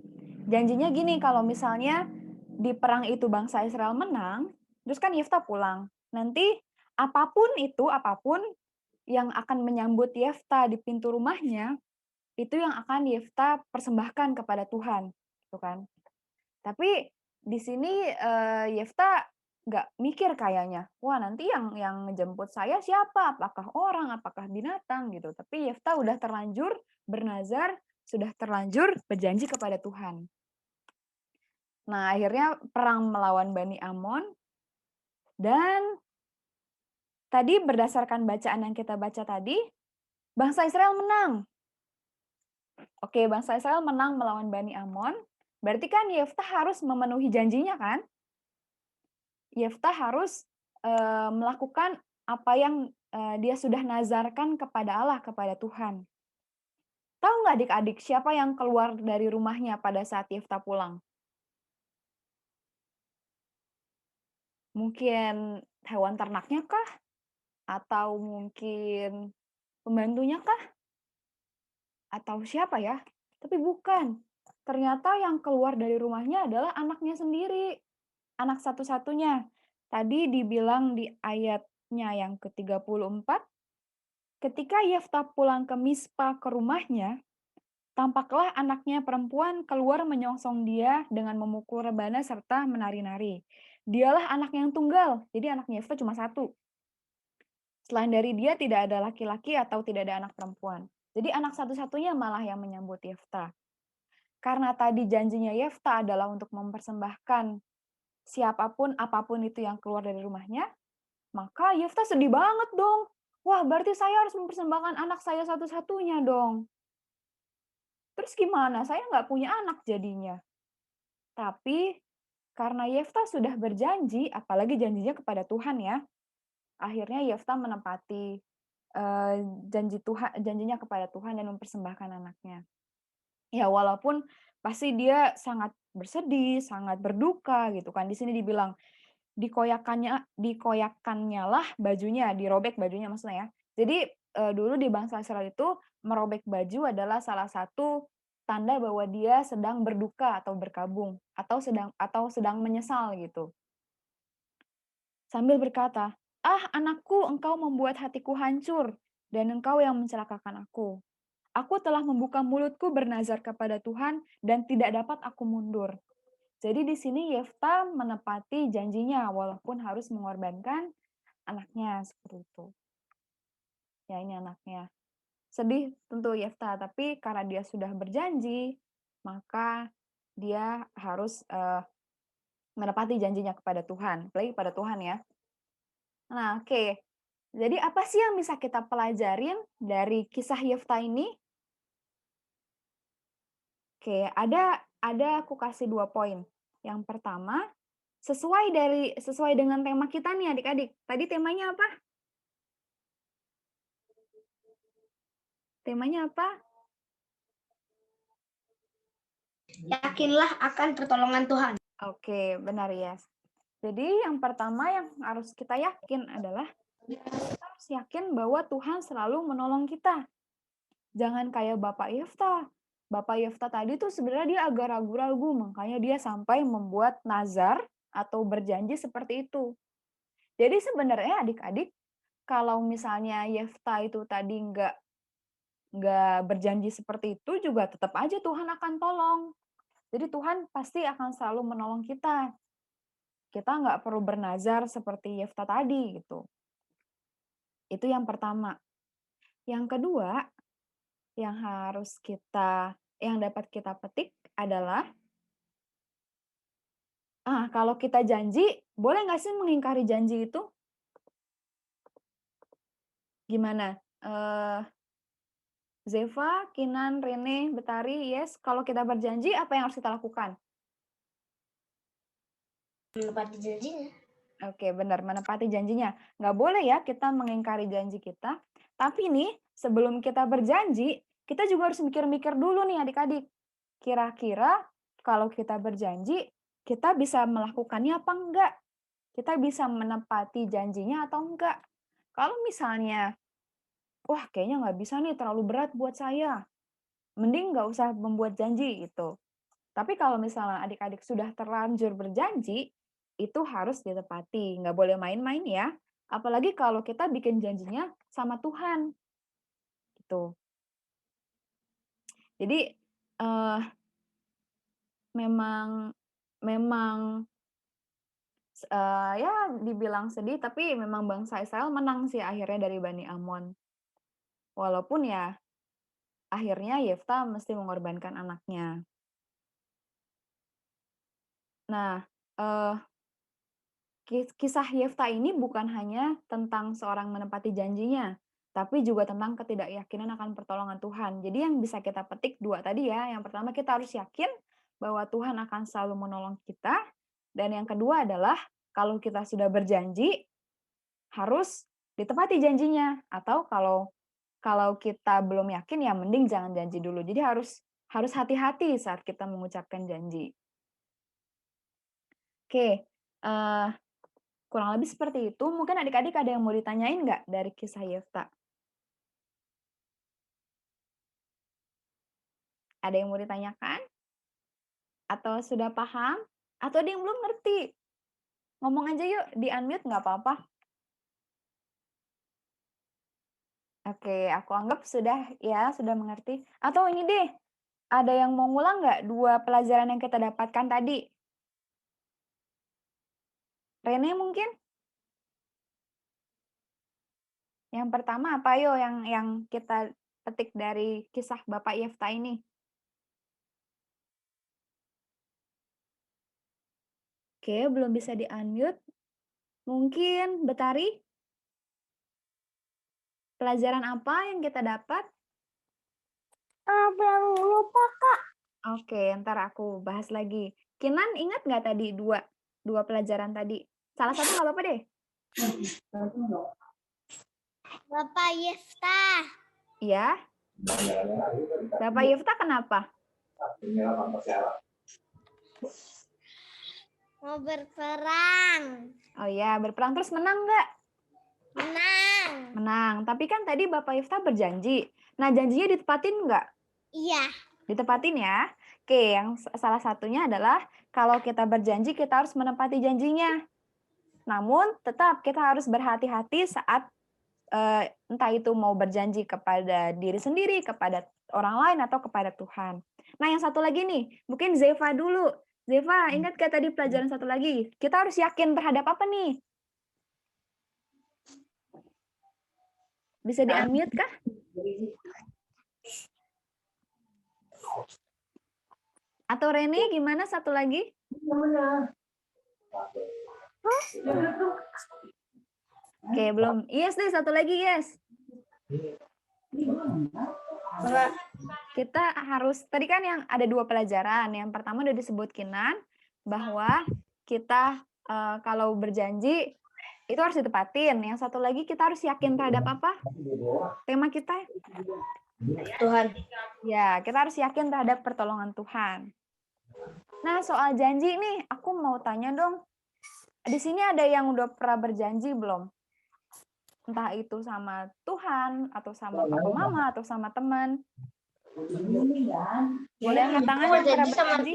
[SPEAKER 8] Janjinya gini, kalau misalnya di perang itu bangsa Israel menang, terus kan Yefta pulang. Nanti apapun yang akan menyambut Yefta di pintu rumahnya, itu yang akan Yefta persembahkan kepada Tuhan, gitu kan. Tapi di sini Yefta nggak mikir kayaknya, wah nanti yang ngejemput saya siapa? Apakah orang? Apakah binatang? Gitu. Tapi Yefta udah terlanjur bernazar, sudah terlanjur berjanji kepada Tuhan. Nah, akhirnya perang melawan Bani Amon, dan tadi berdasarkan bacaan yang kita baca tadi, bangsa Israel menang. Oke, bangsa Israel menang melawan Bani Amon, berarti kan Yefta harus memenuhi janjinya kan? Yefta harus melakukan apa yang dia sudah nazarkan kepada Allah, kepada Tuhan. Tahu nggak adik-adik siapa yang keluar dari rumahnya pada saat Yefta pulang? Mungkin hewan ternaknya kah? Atau mungkin pembantunya kah? Atau siapa ya? Tapi bukan. Ternyata yang keluar dari rumahnya adalah anaknya sendiri. Anak satu-satunya. Tadi dibilang di ayatnya yang ke-34, ketika Yefta pulang ke Mispa ke rumahnya, tampaklah anaknya perempuan keluar menyongsong dia dengan memukul rebana serta menari-nari. Dialah anak yang tunggal, jadi anaknya Yefta cuma satu. Selain dari dia tidak ada laki-laki atau tidak ada anak perempuan. Jadi anak satu-satunya malah yang menyambut Yefta. Karena tadi janjinya Yefta adalah untuk mempersembahkan siapapun, apapun itu yang keluar dari rumahnya, Maka Yefta sedih banget dong. Wah, berarti saya harus mempersembahkan anak saya satu-satunya dong. Terus gimana? Saya nggak punya anak jadinya. Tapi karena Yefta sudah berjanji, apalagi janjinya kepada Tuhan ya, akhirnya Yefta menepati janjinya kepada Tuhan dan mempersembahkan anaknya. Ya walaupun pasti dia sangat bersedih, sangat berduka gitu kan. Di sini dibilang dikoyakannya lah bajunya, dirobek bajunya maksudnya ya. Jadi dulu di bangsa Israel itu merobek baju adalah salah satu tanda bahwa dia sedang berduka atau berkabung atau sedang menyesal gitu. Sambil berkata, "Ah, anakku, engkau membuat hatiku hancur dan engkau yang mencelakakan aku. Aku telah membuka mulutku bernazar kepada Tuhan dan tidak dapat aku mundur." Jadi di sini Yefta menepati janjinya walaupun harus mengorbankan anaknya seperti itu. Ya ini anaknya. Sedih tentu Yefta, tapi karena dia sudah berjanji, maka dia harus menepati janjinya kepada Tuhan, apalagi pada Tuhan ya. Nah, oke. Jadi apa sih yang bisa kita pelajarin dari kisah Yefta ini? Oke, ada aku kasih 2 poin. Yang pertama, sesuai dengan tema kita nih adik-adik. Tadi temanya apa? Temanya apa?
[SPEAKER 3] Yakinlah akan pertolongan Tuhan.
[SPEAKER 8] Oke, benar ya. Jadi yang pertama yang harus kita yakin adalah kita harus yakin bahwa Tuhan selalu menolong kita. Jangan kayak Bapak Yefta. Bapak Yefta tadi tuh sebenarnya dia agak ragu-ragu, makanya dia sampai membuat nazar atau berjanji seperti itu. Jadi sebenarnya adik-adik, kalau misalnya Yefta itu tadi nggak berjanji seperti itu, juga tetap aja Tuhan akan tolong. Jadi Tuhan pasti akan selalu menolong kita. Kita nggak perlu bernazar seperti Yefta tadi gitu. Itu yang pertama. Yang kedua, yang dapat kita petik adalah kalau kita janji, boleh nggak sih mengingkari janji itu? Gimana? Zeva, Kinan, Rene, Betari, yes. Kalau kita berjanji, apa yang harus kita lakukan?
[SPEAKER 3] Menepati janjinya.
[SPEAKER 8] Oke, benar, menepati janjinya. Nggak boleh ya kita mengingkari janji kita. Tapi nih, sebelum kita berjanji, kita juga harus mikir-mikir dulu nih adik-adik. Kira-kira kalau kita berjanji, kita bisa melakukannya apa enggak? Kita bisa menepati janjinya atau enggak? Kalau misalnya, wah kayaknya nggak bisa nih, terlalu berat buat saya. Mending nggak usah membuat janji gitu. Tapi kalau misalnya adik-adik sudah terlanjur berjanji, itu harus ditepati. Nggak boleh main-main ya. Apalagi kalau kita bikin janjinya sama Tuhan. Gitu. Jadi, memang ya dibilang sedih, tapi memang bangsa Israel menang sih akhirnya dari Bani Amon. Walaupun ya akhirnya Yefta mesti mengorbankan anaknya. Nah, kisah Yefta ini bukan hanya tentang seorang menepati janjinya, tapi juga tentang ketidakyakinan akan pertolongan Tuhan. Jadi yang bisa kita petik 2 tadi ya. Yang pertama kita harus yakin bahwa Tuhan akan selalu menolong kita. Dan yang kedua adalah kalau kita sudah berjanji, harus ditepati janjinya. Atau kalau kita belum yakin, ya mending jangan janji dulu. Jadi harus hati-hati saat kita mengucapkan janji. Oke, kurang lebih seperti itu. Mungkin adik-adik ada yang mau ditanyain nggak dari kisah Yefta? Ada yang mau ditanyakan? Atau sudah paham? Atau ada yang belum ngerti? Ngomong aja yuk, di-unmute nggak apa-apa. Oke, aku anggap sudah mengerti. Atau ini deh, ada yang mau ngulang nggak 2 pelajaran yang kita dapatkan tadi? Rene mungkin? Yang pertama apa yo yang kita petik dari kisah Bapak Yefta ini? Oke, belum bisa di-unmute. Mungkin Betari, pelajaran apa yang kita dapat?
[SPEAKER 3] Belum lupa, Kak.
[SPEAKER 8] Oke, ntar aku bahas lagi. Kinan ingat nggak tadi dua pelajaran tadi? Salah satu nggak apa-apa deh.
[SPEAKER 3] Bapak Yefta.
[SPEAKER 8] Iya. Bapak Yefta kenapa?
[SPEAKER 3] Mau berperang.
[SPEAKER 8] Oh ya, berperang terus menang nggak?
[SPEAKER 3] Menang.
[SPEAKER 8] Menang. Tapi kan tadi Bapak Yefta berjanji. Nah, janjinya ditepatin nggak?
[SPEAKER 3] Iya.
[SPEAKER 8] Ditepatin ya. Oke, yang salah satunya adalah kalau kita berjanji, kita harus menepati janjinya. Namun, tetap kita harus berhati-hati saat entah itu mau berjanji kepada diri sendiri, kepada orang lain, atau kepada Tuhan. Nah, yang satu lagi nih, mungkin Zeva dulu. Zeva, ingat gak tadi pelajaran satu lagi? Kita harus yakin terhadap apa nih? Bisa di-unmute kah? Atau Rene, gimana satu lagi? Oke, belum. Yes deh, satu lagi, yes. Kita harus, tadi kan yang ada dua pelajaran. Yang pertama udah disebut Kinan, bahwa kita kalau berjanji, itu harus ditepatin. Yang satu lagi kita harus yakin terhadap apa? Tema kita?
[SPEAKER 3] Tuhan.
[SPEAKER 8] Ya, kita harus yakin terhadap pertolongan Tuhan. Nah, soal janji nih, aku mau tanya dong. Di sini ada yang udah pernah berjanji belum? Entah itu sama Tuhan, atau sama papa mama, atau sama teman. Boleh angkat tangan yang pernah berjanji?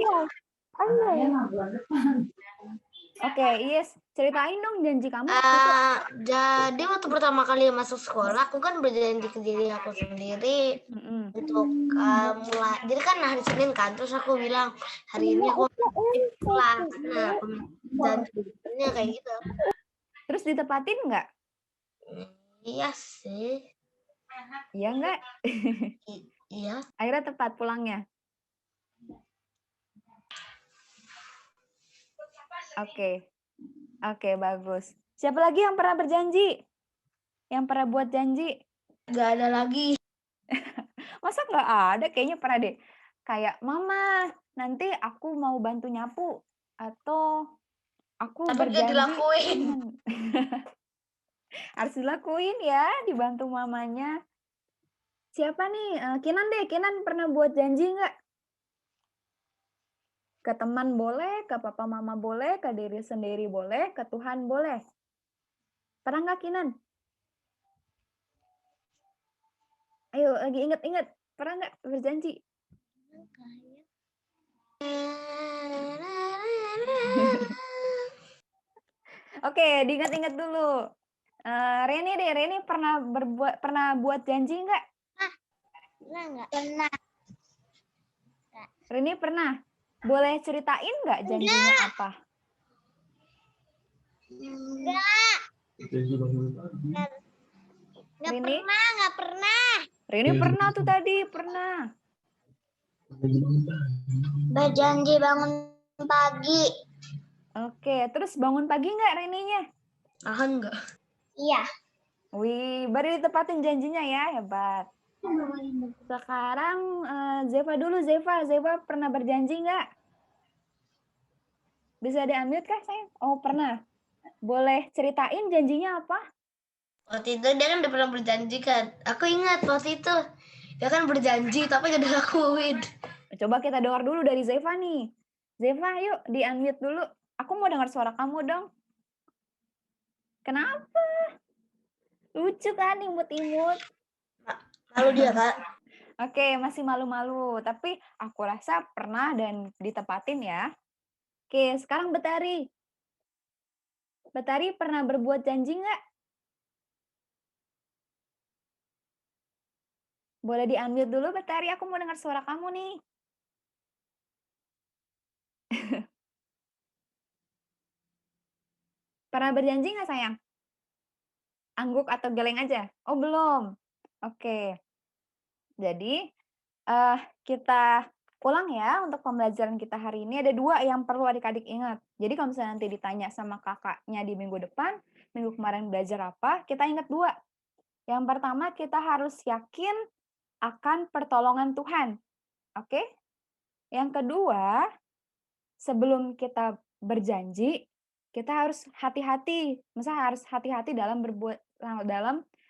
[SPEAKER 8] Oke, yes. Ceritain dong janji kamu.
[SPEAKER 3] Jadi waktu pertama kali masuk sekolah, aku kan berjanji ke diri aku sendiri untuk mulai. Jadi kan hari Senin kan, terus aku bilang hari ini aku pulang. Nah, janjinya kayak gitu.
[SPEAKER 8] Terus ditepatin nggak?
[SPEAKER 3] Iya sih.
[SPEAKER 8] Iya nggak?
[SPEAKER 3] Iya.
[SPEAKER 8] Akhirnya tepat pulangnya. Oke, bagus. Siapa lagi yang pernah berjanji? Yang pernah buat janji?
[SPEAKER 3] Nggak ada lagi.
[SPEAKER 8] Masa nggak ada? Kayaknya pernah deh. Kayak, Mama, nanti aku mau bantu nyapu. Atau aku
[SPEAKER 3] Tapi
[SPEAKER 8] berjanji.
[SPEAKER 3] nggak dilakuin.
[SPEAKER 8] Harus dilakuin ya, dibantu mamanya. Siapa nih? Kinan deh, Kinan pernah buat janji nggak? Ke teman boleh, ke papa mama boleh, ke diri sendiri boleh, ke Tuhan boleh. Pernah nggak Kinan? Ayo, lagi inget-inget. Pernah nggak berjanji? Oke, diingat-ingat dulu. Reni deh, Reni pernah buat janji nggak?
[SPEAKER 3] Nggak pernah.
[SPEAKER 8] Reni pernah. Boleh ceritain nggak janjinya apa?
[SPEAKER 3] Enggak.
[SPEAKER 8] Rini?
[SPEAKER 3] Nggak pernah.
[SPEAKER 8] Rini pernah tuh tadi, pernah.
[SPEAKER 3] Berjanji bangun pagi.
[SPEAKER 8] Oke, terus bangun pagi nggak Reninya?
[SPEAKER 3] Enggak. Iya.
[SPEAKER 8] Wih, baru ditepatin janjinya ya, hebat. Sekarang Zeva dulu, Zeva pernah berjanji nggak? Bisa di-unmute kah sayang? Oh, pernah. Boleh ceritain janjinya apa?
[SPEAKER 3] Waktu itu dia kan udah pernah berjanji kan. Aku ingat waktu itu dia kan berjanji tapi gak dilakuin.
[SPEAKER 8] Coba kita dengar dulu dari Zeva nih. Zeva, yuk di-unmute dulu. Aku mau dengar suara kamu dong. Kenapa? Lucu kan imut-imut.
[SPEAKER 3] Malu dia, Kak.
[SPEAKER 8] Oke, masih malu-malu. Tapi aku rasa pernah dan ditepatin ya. Oke, sekarang Betari. Betari pernah berbuat janji nggak? Boleh di-unmute dulu, Betari. Aku mau dengar suara kamu nih. Pernah berjanji nggak, sayang? Angguk atau geleng aja? Oh, belum. Oke. Jadi, kita Ulang ya, untuk pembelajaran kita hari ini ada 2 yang perlu adik-adik ingat. Jadi kalau misalnya nanti ditanya sama kakaknya di minggu depan, minggu kemarin belajar apa, kita ingat 2. Yang pertama, kita harus yakin akan pertolongan Tuhan. Oke? Yang kedua, sebelum kita berjanji, kita harus hati-hati. Misalnya harus hati-hati dalam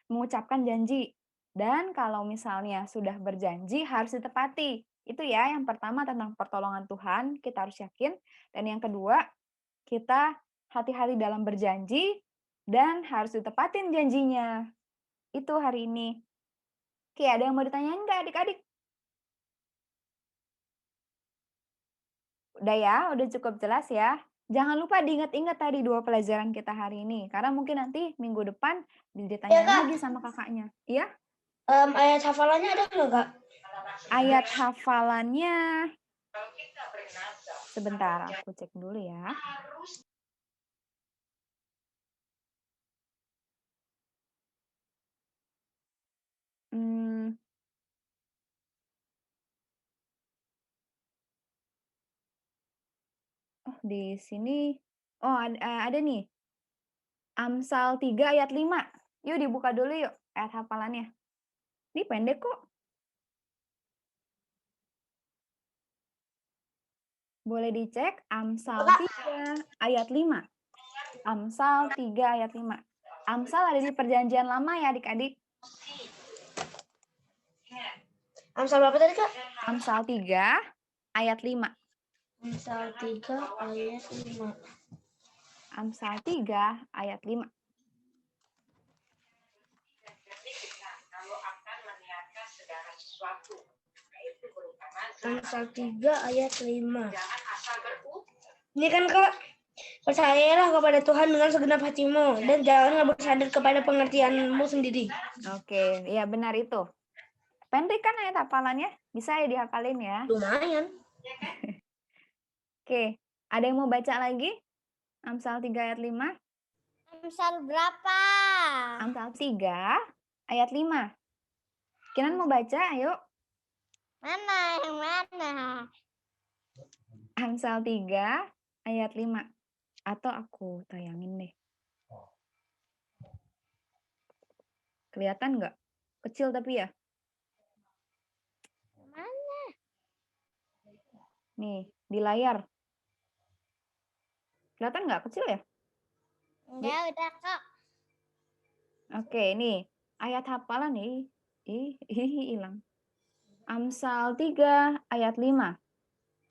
[SPEAKER 8] mengucapkan janji. Dan kalau misalnya sudah berjanji, harus ditepati. Itu ya, yang pertama tentang pertolongan Tuhan, kita harus yakin. Dan yang kedua, kita hati-hati dalam berjanji, dan harus ditepatin janjinya. Itu hari ini. Oke, ada yang mau ditanyain nggak adik-adik? Udah ya, udah cukup jelas ya. Jangan lupa diingat-ingat tadi 2 pelajaran kita hari ini. Karena mungkin nanti minggu depan ditanyain
[SPEAKER 3] Kak.
[SPEAKER 8] lagi sama kakaknya. Iya?
[SPEAKER 3] Ayat hafalannya ada nggak, Kak?
[SPEAKER 8] Ayat hafalannya. Sebentar, aku cek dulu ya. Oh, di sini. Oh, ada nih. Amsal 3 ayat 5. Yuk dibuka dulu yuk ayat hafalannya. Ini pendek kok. Boleh dicek Amsal 3 ayat 5. Amsal 3 ayat 5. Amsal ada di perjanjian lama ya adik-adik.
[SPEAKER 3] Amsal berapa tadi, Kak?
[SPEAKER 8] Amsal 3 ayat 5.
[SPEAKER 3] Amsal 3 ayat 5.
[SPEAKER 8] Amsal 3 ayat 5.
[SPEAKER 3] Amsal 3 ayat 5. Ini kan, Kak, percayalah kepada Tuhan dengan segenap hatimu dan janganlah bersandar kepada pengertianmu sendiri.
[SPEAKER 8] Oke, ya benar itu. Pendek kan ayat hafalannya? Bisa ya dihafalin ya?
[SPEAKER 3] Lumayan.
[SPEAKER 8] Oke, ada yang mau baca lagi? Amsal 3 ayat 5.
[SPEAKER 5] Amsal berapa?
[SPEAKER 8] Amsal 3 ayat 5. Kinan mau baca? Ayo.
[SPEAKER 5] Mana yang mana?
[SPEAKER 8] Amsal 3 ayat 5. Atau aku tayangin deh. Kelihatan nggak? Kecil tapi ya.
[SPEAKER 5] Mana?
[SPEAKER 8] Nih, di layar. Kelihatan nggak? Kecil ya?
[SPEAKER 5] Enggak, udah kok.
[SPEAKER 8] Oke, nih. Ayat hafalan nih. Hilang. Amsal 3 ayat 5.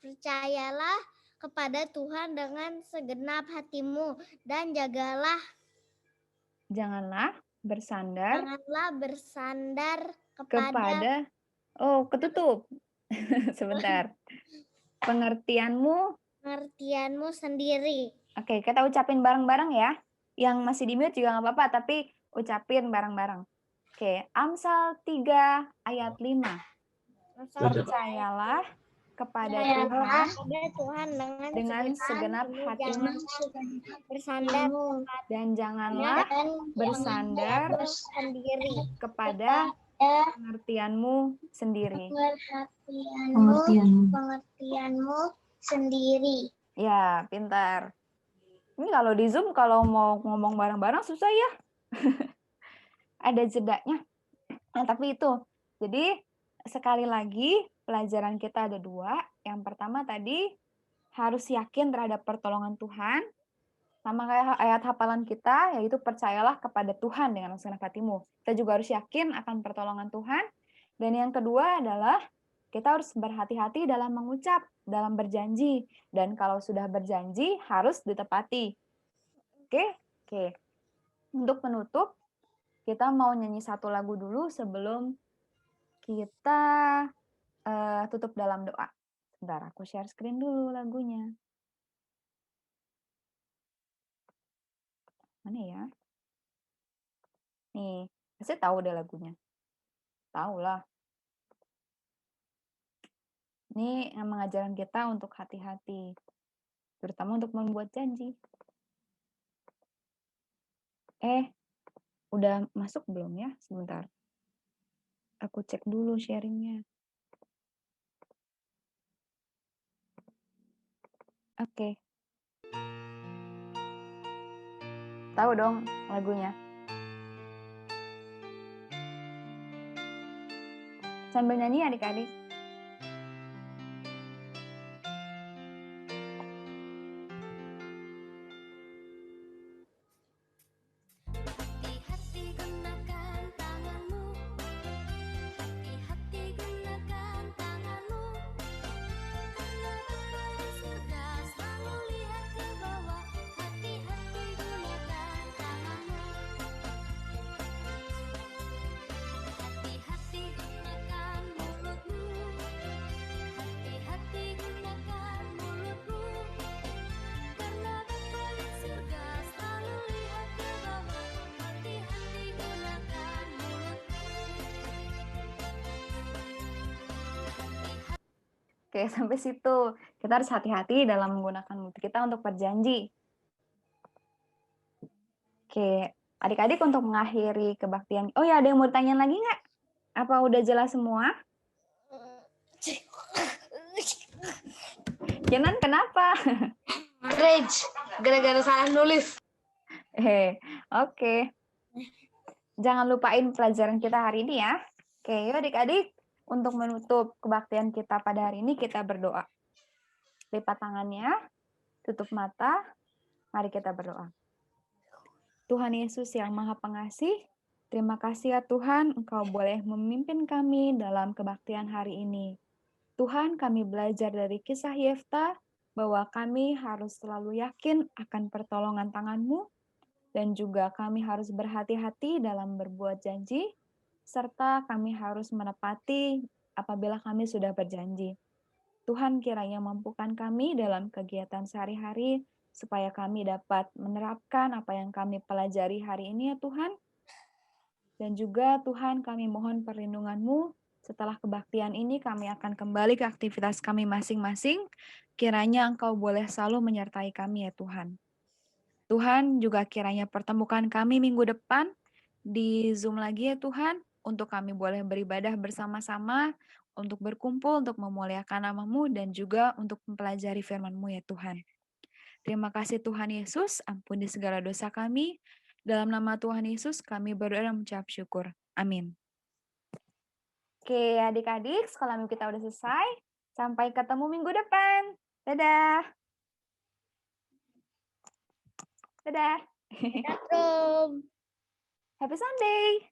[SPEAKER 5] Percayalah kepada Tuhan dengan segenap hatimu dan janganlah
[SPEAKER 8] bersandar
[SPEAKER 5] kepada
[SPEAKER 8] oh, ketutup. Sebentar. Pengertianmu
[SPEAKER 5] sendiri.
[SPEAKER 8] Oke, kita ucapin bareng-bareng ya. Yang masih di mute juga nggak apa-apa, tapi ucapin bareng-bareng. Oke, Amsal 3 ayat 5. Percayalah kepada Tuhan dengan segenap hatimu dan janganlah bersandar kepada pengertianmu sendiri.
[SPEAKER 5] Pengertianmu sendiri.
[SPEAKER 8] Ya, pintar. Ini kalau di Zoom, kalau mau ngomong bareng-bareng susah ya. Ada jedanya. Nah, tapi itu. Jadi, sekali lagi, pelajaran kita ada 2. Yang pertama tadi, harus yakin terhadap pertolongan Tuhan. Sama kayak ayat hafalan kita, yaitu percayalah kepada Tuhan dengan segenap hatimu. Kita juga harus yakin akan pertolongan Tuhan. Dan yang kedua adalah, kita harus berhati-hati dalam mengucap, dalam berjanji. Dan kalau sudah berjanji, harus ditepati. Oke? Untuk penutup, kita mau nyanyi satu lagu dulu sebelum kita tutup dalam doa. Sebentar, aku share screen dulu lagunya. Mana ya? Nih, pasti tahu deh lagunya. Tahu lah. Ini yang mengajarkan kita untuk hati-hati. Terutama untuk membuat janji. Udah masuk belum ya? Sebentar. Aku cek dulu sharingnya. Oke. Tahu dong lagunya. Sambil nyanyi adik-adik.
[SPEAKER 9] Hati-hati gunakan tanganmu, hati-hati gunakan tanganmu, karena Bapa di surga selalu lihat ke bawah. Hati-hati gunakan tanganmu, hati-hati gunakan mulutmu, hati-hati gunakan mulutmu, karena Bapa di surga selalu lihat ke bawah. Hati-hati gunakan mulutmu.
[SPEAKER 8] Oke, sampai situ. Kita harus hati-hati dalam menggunakan mulut kita untuk berjanji. Oke, adik-adik untuk mengakhiri kebaktian. Oh ya, ada yang mau ditanyain lagi nggak? Apa udah jelas semua? Kenan, kenapa?
[SPEAKER 3] Rage, gara-gara salah nulis.
[SPEAKER 8] Oke. Jangan lupain pelajaran kita hari ini ya. Oke, yuk adik-adik. Untuk menutup kebaktian kita pada hari ini, kita berdoa. Lipat tangannya, tutup mata, mari kita berdoa. Tuhan Yesus yang Maha Pengasih, terima kasih ya Tuhan, Engkau boleh memimpin kami dalam kebaktian hari ini. Tuhan, kami belajar dari kisah Yefta, bahwa kami harus selalu yakin akan pertolongan tangan-Mu, dan juga kami harus berhati-hati dalam berbuat janji, serta kami harus menepati apabila kami sudah berjanji. Tuhan kiranya mampukan kami dalam kegiatan sehari-hari, supaya kami dapat menerapkan apa yang kami pelajari hari ini ya Tuhan. Dan juga Tuhan kami mohon perlindungan-Mu, setelah kebaktian ini kami akan kembali ke aktivitas kami masing-masing, kiranya Engkau boleh selalu menyertai kami ya Tuhan. Tuhan juga kiranya pertemukan kami minggu depan di Zoom lagi ya Tuhan, untuk kami boleh beribadah bersama-sama, untuk berkumpul, untuk memuliakan nama-Mu, dan juga untuk mempelajari firman-Mu ya Tuhan. Terima kasih Tuhan Yesus, ampuni segala dosa kami. Dalam nama Tuhan Yesus kami berdoa dan mengucap syukur. Amin. Oke adik-adik, sekolah minggu kita udah selesai. Sampai ketemu minggu depan. Dadah. Dadah. Happy Sunday.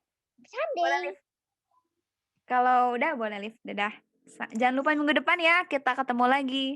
[SPEAKER 8] Boleh live. Kalau udah boleh live. Dadah. Jangan lupa minggu depan ya, kita ketemu lagi.